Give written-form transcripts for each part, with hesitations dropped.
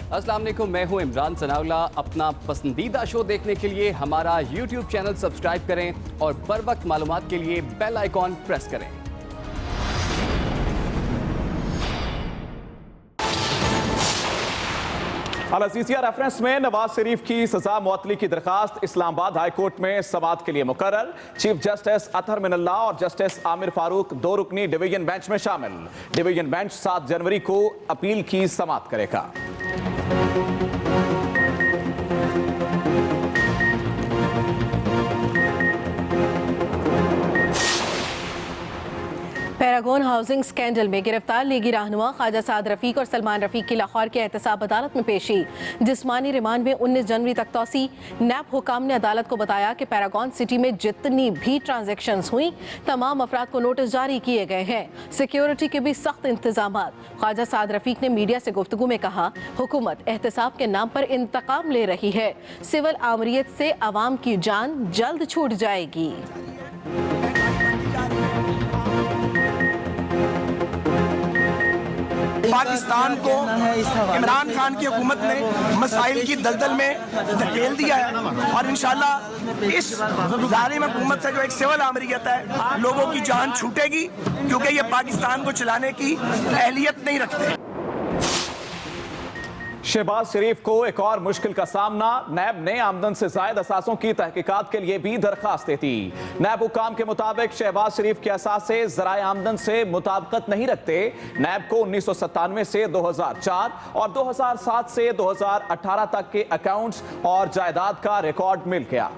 अस्सलाम वालेकुम, मैं हूं इमरान सनाउल्ला। अपना पसंदीदा शो देखने के लिए हमारा YouTube चैनल सब्सक्राइब करें और बर वक्त मालूमात के लिए बेल आइकॉन प्रेस करें। अल-अज़ीज़िया रेफरेंस में नवाज शरीफ की सजा मुअत्तली की दरखास्त इस्लामाबाद हाई कोर्ट में समाअत के लिए मुकर्रर। चीफ जस्टिस अतहर मिनल्लाह और जस्टिस आमिर फारूक 2 रुकनी डिवीजन बेंच में शामिल। डिवीजन बेंच 7 जनवरी को अपील की समाअत करेगा। पैरागॉन हाउसिंग स्कैंडल में गिरफ्तार लीगी रहनुमा ख्वाजा साद रफीक और सलमान रफीक की लाहौर की एहतसाब अदालत में पेशी। जिस्मानी रिमांड में 19 जनवरी तक तौसी। नैब हुकाम ने अदालत को बताया कि पैरागॉन सिटी में जितनी भी ट्रांजैक्शंस हुई तमाम अफराद को नोटिस जारी किए गए हैं। सिक्योरिटी के भी सख्त इंतजाम। ख्वाजा साद रफीक ने मीडिया से गुफ्तगू में कहा, हुकूमत एहतसाब के नाम पर इंतकाम ले रही है। सिविल आमरीत से आवाम की जान जल्द छूट जाएगी। पाकिस्तान को इमरान खान की हुकूमत ने मसाइल की दलदल में धकेल दिया है और इंशाल्लाह इस जालिम हुकूमत से जो एक सिविल आमरीत है, लोगों की जान छूटेगी क्योंकि ये पाकिस्तान को चलाने की अहलियत नहीं रखते। शहबाज शरीफ को एक और मुश्किल का सामना। नैब ने आमदन से जायद असासों की तहकीकात के लिए भी दरखास्त दी। नैब हुकाम के मुताबिक शहबाज शरीफ के असासे ज़राए आमदन से मुताबिकत नहीं रखते। नैब को 1997 से 2004 और 2007 से 2018 तक के अकाउंट्स और जायदाद का रिकॉर्ड मिल गया।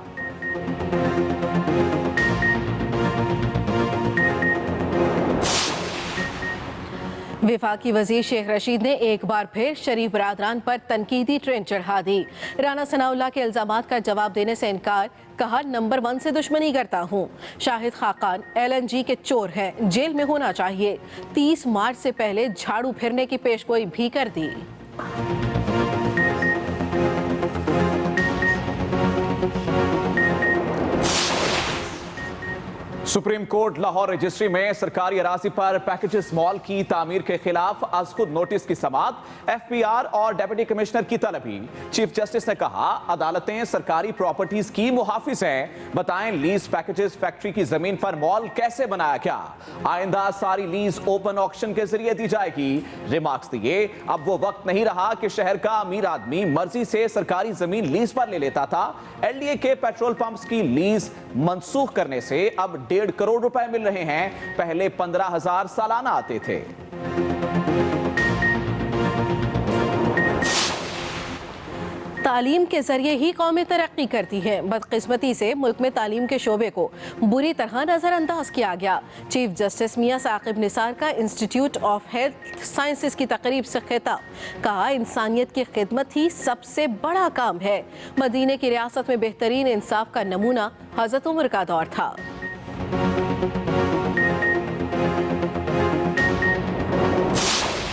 विफाकी वजीर शेख रशीद ने एक बार फिर शरीफ बरादरान पर तनकीदी ट्रेन चढ़ा दी। राना सनाउल्लाह के इल्जामात का जवाब देने से इनकार। कहा, नंबर 1 से दुश्मनी करता हूँ। शाहिद खाकान LNG के चोर हैं, जेल में होना चाहिए। 30 मार्च से पहले झाड़ू फिरने की पेशगोई भी कर दी। सुप्रीम कोर्ट लाहौर रजिस्ट्री में सरकारी अराजी पर पैकेजेस मॉल की तामीर के खिलाफ आज खुद नोटिस की समाअत। FPR और डेप्यूटी कमिश्नर की तलबी। चीफ जस्टिस ने कहा, अदालतें सरकारी प्रॉपर्टीज की मुहाफिज हैं। बताएं लीज पैकेजेस फैक्ट्री की जमीन पर मॉल कैसे बनाया गया। आइंदा सारी लीज ओपन ऑक्शन के जरिए दी जाएगी। रिमार्क्स दिए, अब वो वक्त नहीं रहा कि शहर का अमीर आदमी मर्जी से सरकारी जमीन लीज पर ले लेता था। LDA के पेट्रोल पंप्स की लीज मनसूख करने से अब 1.5 करोड़ रुपए मिल रहे हैं। पहले 15,000 सालाना आते थे। तालीम के जरिए ही कौमें तरक्की करती हैं। बदकिस्मती से मुल्क में तालीम के शोबे को बुरी तरह नज़रअंदाज किया गया। चीफ जस्टिस मियां साकिब निसार का इंस्टीट्यूट ऑफ हेल्थ साइंसेज की तकरीब से खिताब। कहा, इंसानियत की खिदमत ही सबसे बड़ा काम है। मदीने की रियासत में बेहतरीन इंसाफ का नमूना हज़रत उमर का दौर था।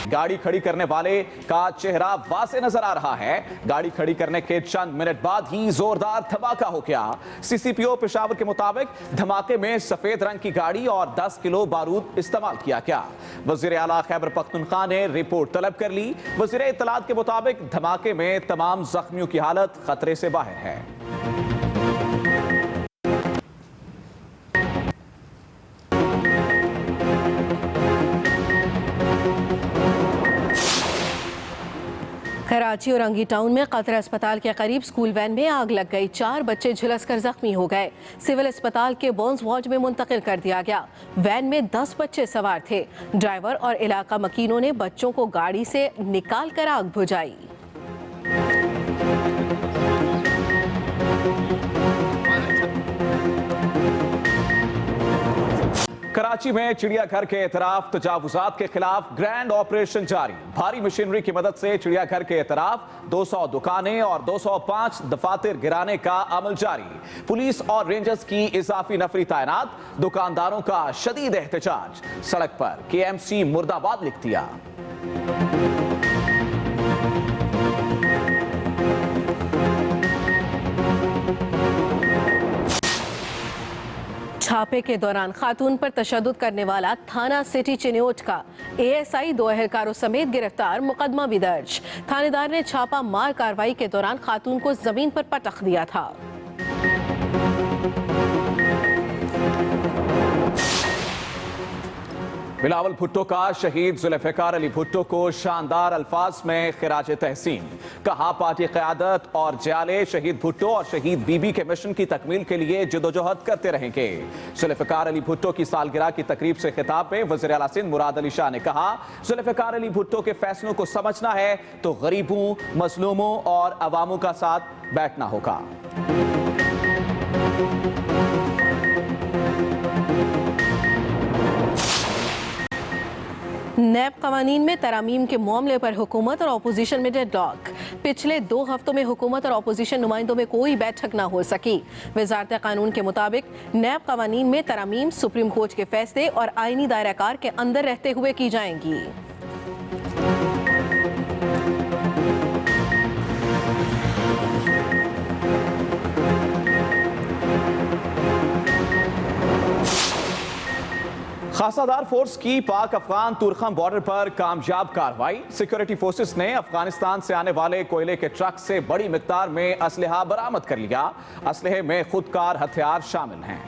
गाड़ी खड़ी करने वाले का चेहरा वासे नजर आ रहा है। गाड़ी खड़ी करने के चंद मिनट बाद ही जोरदार धमाका हो गया। CCPO पेशावर के मुताबिक धमाके में सफेद रंग की गाड़ी और 10 किलो बारूद इस्तेमाल किया गया। वजीर आला खैबर पख्तूनख्वा ने रिपोर्ट तलब कर ली। वजीर इत्तलात के मुताबिक धमाके में तमाम जख्मियों की हालत खतरे से बाहर है। कराची और अंगी टाउन में कतर अस्पताल के करीब स्कूल वैन में आग लग गई। 4 बच्चे झुलसकर जख्मी हो गए। सिविल अस्पताल के बोन्स वार्ड में मुंतकिल कर दिया गया। वैन में 10 बच्चे सवार थे। ड्राइवर और इलाका मकीनों ने बच्चों को गाड़ी से निकाल कर आग बुझाई। कराची में चिड़ियाघर के एतराफ तजावुजात के खिलाफ ग्रैंड ऑपरेशन जारी। भारी मशीनरी की मदद से चिड़ियाघर के एतराफ 200 दुकानें और 205 दफातर गिराने का अमल जारी। पुलिस और रेंजर्स की इजाफी नफरी तैनात। दुकानदारों का शदीद एहतजाज। सड़क पर KMC मुर्दाबाद लिख दिया। छापे के दौरान खातून पर तशद्दुद करने वाला थाना सिटी चिन्योट का ASI 2 एहलकारों समेत गिरफ्तार, मुकदमा भी दर्ज। थानेदार ने छापा मार कार्रवाई के दौरान खातून को जमीन पर पटक दिया था। बिलावल भुट्टो का शहीद जुल्फ़िकार अली भुट्टो को शानदार अल्फाज में खिराज तहसीन। कहा, पार्टी क़यादत और जाले शहीद भुट्टो और शहीद बीबी के मिशन की तकमील के लिए जदोजहद करते रहेंगे। जुल्फ़िकार अली भुट्टो की सालगिरह की तकरीब से खिताब में वज़ीर आला सिंध मुराद अली शाह ने कहा, जुल्फ़िकार अली भुट्टो के फैसलों को समझना है तो गरीबों, मजलूमों और अवामों का साथ बैठना होगा। नैब कवानीन में तरामीम के मामले पर हुकूमत और अपोजिशन में डेडलॉक। पिछले 2 हफ्तों में हुकूमत और अपोजिशन नुमाइंदों में कोई बैठक न हो सकी। वजारत कानून के मुताबिक नैब कवानीन में तरामीम सुप्रीम कोर्ट के फैसले और आईनी दायराकार के अंदर रहते हुए की जाएंगी। खासादार फोर्स की पाक अफगान तुरखम बॉर्डर पर कामयाब कार्रवाई। सिक्योरिटी फोर्सेस ने अफगानिस्तान से आने वाले कोयले के ट्रक से बड़ी मिकदार में असलहा बरामद कर लिया। असलहे में खुदकार हथियार शामिल हैं।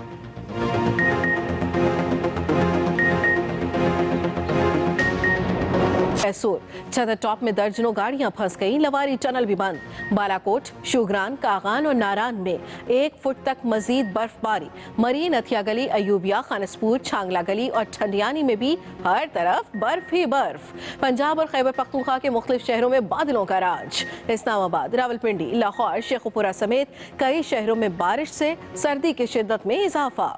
छतर टॉप में दर्जनों गाड़ियां फंस गईं। लवारी टनल भी बंद। बालाकोट, शुगरान, कागान और नारान में 1 फुट तक मजीद बर्फबारी। मरी, नथिया गली, अयूबिया, खानसपुर, छांगला गली और ठंडियानी में भी हर तरफ बर्फ ही बर्फ। पंजाब और खैबर पख्तूनख्वा के मुख्तलिफ शहरों में बादलों का राज। इस्लामाबाद, रावलपिंडी, लाहौर, शेखुपुरा समेत कई शहरों में बारिश से सर्दी की शिद्दत में इजाफा।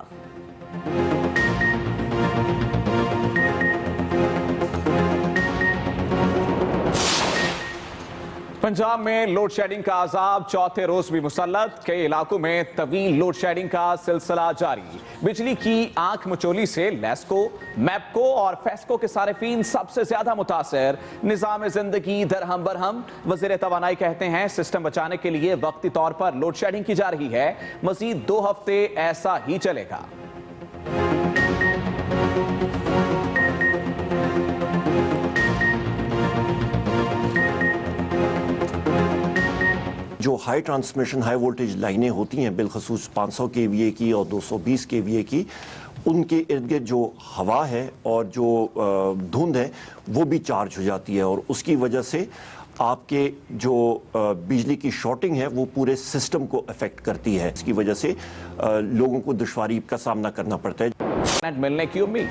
पंजाब में लोड शेडिंग का अजाब चौथे रोज भी मुसल्लत। कई इलाकों में तवील लोड शेडिंग का सिलसिला जारी। बिजली की आंख मचोली से लेस्को, मैपको और फेस्को के सारिफीन सबसे ज्यादा मुतासर। निजाम जिंदगी दरहम बरहम। वजीर तवानाई कहते हैं, सिस्टम बचाने के लिए वक्ती तौर पर लोड शेडिंग की जा रही है। मजीद 2 हफ्ते ऐसा ही चलेगा। जो हाई ट्रांसमिशन हाई वोल्टेज लाइनें होती हैं, बिलखसूस 500 kVA की और 220 kVA की, उनके इर्द गिर्द जो हवा है और जो धुंध है वो भी चार्ज हो जाती है और उसकी वजह से आपके जो बिजली की शॉर्टिंग है वो पूरे सिस्टम को अफेक्ट करती है। इसकी वजह से लोगों को दुश्वारी का सामना करना पड़ता है। मिलने की उम्मीद।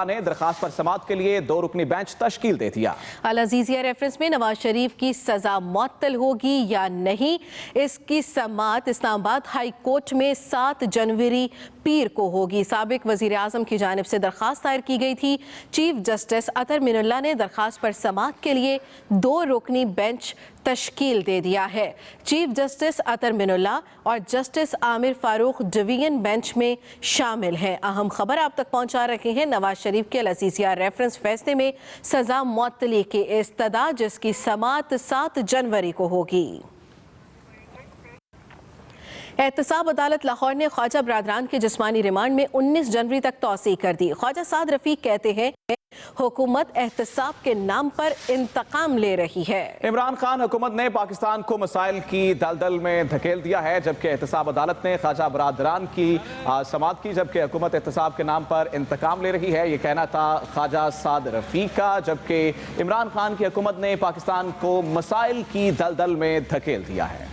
ने दरखास्त पर समाअत के लिए 2 रुकनी बेंच तश्कील दे दिया। अल अजीजिया रेफरेंस में नवाज शरीफ की सजा मुअत्तल होगी या नहीं, इसकी समाअत इस्लामाबाद हाई कोर्ट में 7 जनवरी पीर को होगी। साबिक वजीर आजम की जानिब से दरखास्त दायर की गई थी। चीफ जस्टिस अतर मिनुल्लाह ने दरखास्त पर समाअत के लिए 2 रुकनी बेंच तश्कील दे दिया है। चीफ जस्टिस अतर मिनुल्लाह और justice Aamir Farooq division bench में शामिल हैं। अहम खबर आप तक पहुंचा रहे हैं। नवाज शरीफ के अल अजीजिया रेफरेंस फैसले में सजा मुअत्तली की इस्तदा, जिसकी समाअत 7 जनवरी को होगी। एहतसाब अदालत लाहौर ने ख्वाजा बरादरान के जिस्मानी रिमांड में 19 जनवरी तक तौसीह कर दी। ख्वाजा साद रफीक कहते हैं हुकूमत एहतसाब के नाम पर इंतकाम ले रही है। इमरान खान हुकूमत ने पाकिस्तान को मसाइल की दलदल में धकेल दिया है, जबकि एहतसाब अदालत ने ख्वाजा बरादरान की समाअत की, जबकि हुकूमत एहतसाब के नाम पर इंतकाम ले रही है। ये कहना था ख्वाजा साद रफीक का, जबकि इमरान खान की हुकूमत ने पाकिस्तान को मसाइल की दलदल में धकेल दिया है।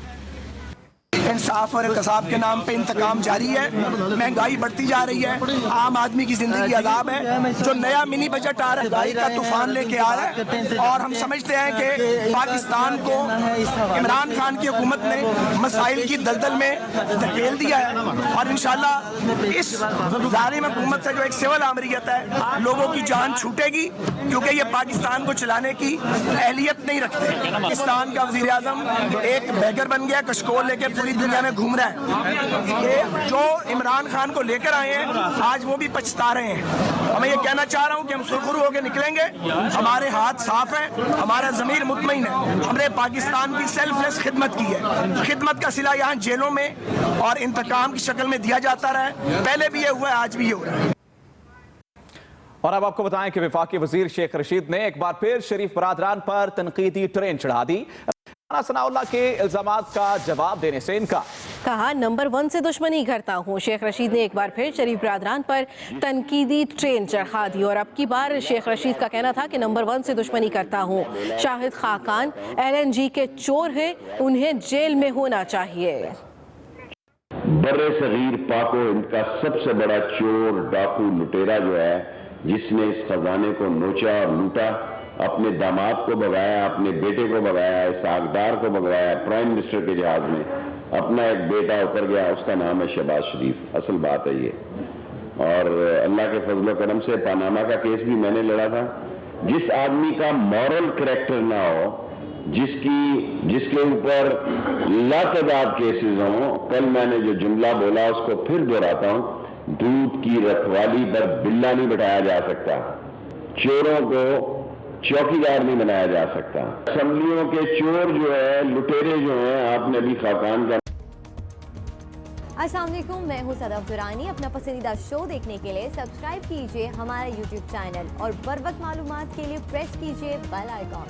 इंसाफ और एहतसाब के नाम पे इंतकाम जारी है। महंगाई बढ़ती जा रही है, आम आदमी की जिंदगी अजाब है। जो नया मिनी बजट आ रहा है महंगाई का तूफान लेके आ रहा है और हम समझते हैं कि पाकिस्तान को इमरान खान की हुकूमत ने मसाइल की दलदल में धकेल दिया है और इंशाल्लाह इस जालिम हुकूमत से जो एक सिविल आमरीत है, लोगों की जान छूटेगी, क्योंकि ये पाकिस्तान को चलाने की अहलियत नहीं रखते। पाकिस्तान का वजीर आजम एक बैगर बन गया, कशकोल लेके पूरी दुनिया में घूम रहा है कि जो इमरान खान को लेकर आए हैं आज वो भी पछता रहे हैं। और मैं ये कहना चाह रहा हूँ कि हम सुरखरू होकर निकलेंगे, हमारे हाथ साफ है, हमारा ज़मीर मुतमईन है। हमने पाकिस्तान की सेल्फलेस खिदमत की है। खिदमत का सिला यहाँ जेलों में और इंतकाम की शक्ल में दिया जाता रहा है, पहले भी ये हुआ है, आज भी ये हो रहा है। और अब आपको बताएं कि वफाकी वजीर शेख रशीद ने एक बार फिर शरीफ बरादरान पर तनकीदी ट्रेन चढ़ा दी। राना सनाउल्लाह के इल्जामात का जवाब देने से इनकार। कहा नंबर 1 से दुश्मनी करता हूँ। शेख रशीद ने एक बार फिर शरीफ बरादरान पर तनकीदी ट्रेन चढ़ा दी और अब की बार शेख रशीद का कहना था कि नंबर 1 से दुश्मनी करता हूँ। शाहिद खाकान LNG के चोर हैं, उन्हें जेल में होना चाहिए। बर्रे सगीर पाको इनका सबसे बड़ा चोर डाकू लुटेरा जो है, जिसने इस खजाने को नोचा और लूटा, अपने दामाद को भगाया, अपने बेटे को भगाया, इस आगदार को भगाया, प्राइम मिनिस्टर के जहाज में अपना एक बेटा उतर गया, उसका नाम है शहबाज शरीफ। असल बात है ये। और अल्लाह के फजल करम से पनामा का केस भी मैंने लड़ा था। जिस आदमी का मॉरल कैरेक्टर ना हो, जिसके ऊपर लातादाद केसेस हों, कल मैंने जो जुमला बोला उसको फिर दोहराता हूं, दूध की रखवाली पर बिल्ला नहीं बिठाया जा सकता, चोरों को चौकीदार नहीं बनाया जा सकता। असम्बलियों के चोर जो है, लुटेरे जो हैं, आपने अभी खाकान का। अस्सलाम वालेकुम, मैं हूं सदफ दुरानी। अपना पसंदीदा शो देखने के लिए सब्सक्राइब कीजिए हमारा YouTube चैनल और बर वक्त मालूमात के लिए प्रेस कीजिए बेल आइकॉन।